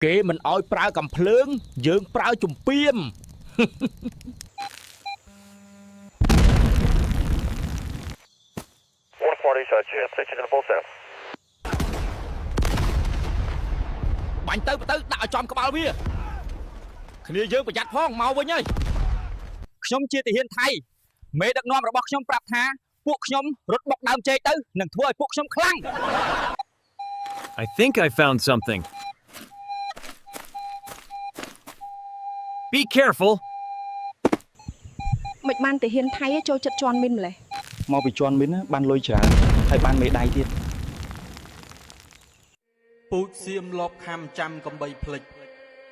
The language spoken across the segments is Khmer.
គេមិនអោយប្រើកំភ្លើងយើងប្រើជំពាមបាញ់ទៅដាក់ឲ្យចំក្បាលវាគ្នាយើងប្រយ័ត្នផងមកវិញហើយខ្ញុំជាទាហានថៃមេដឹកនាំរបស់ខ្ញុំប្រាប់ថាពួកខ្ញុំរត់បុកដើមចេកទៅនឹងធ្វើឲ្យពួកខ្ញុំខ្លាំង I think I found something. Be careful. មិនបានទាហានថៃចូលចិត្តជន់មីនម្លេះ មកពីជន់មីនបានលុយច្រើនហើយបានមេដៃទៀត ពូជសៀមលបខំចាំកំបីភ្លេច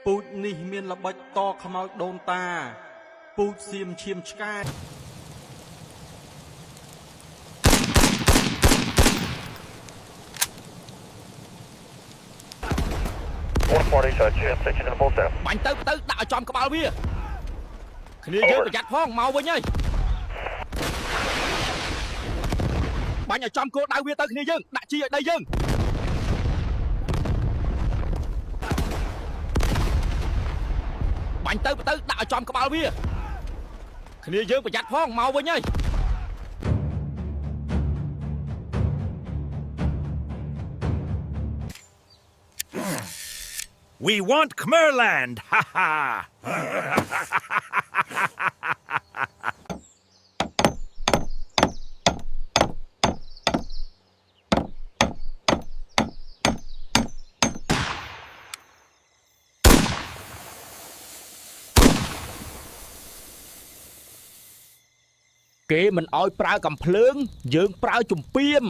ពូជនេះមានល្បិចតខ្មោចដូនតាពូជសៀមឈាមឆ្កែ បាញ់ទៅដាក់ឲ្យចំក្បាលវាគ្នាយើងប្រយ័ត្នផងមកវិញហើយបាញ់ឲ្យចំគោលដៅវាទៅគ្នាយើងដាក់ជីឲ្យដីយើងបាញ់ទៅដាក់ឲ្យចំក្បាលវាគ្នាយើងប្រយ័ត្នផងមកវិញហើយ We want Khmerland. Ha ha. គេមិនអោយប្រើកំភ្លើងយើងប្រើជំពាម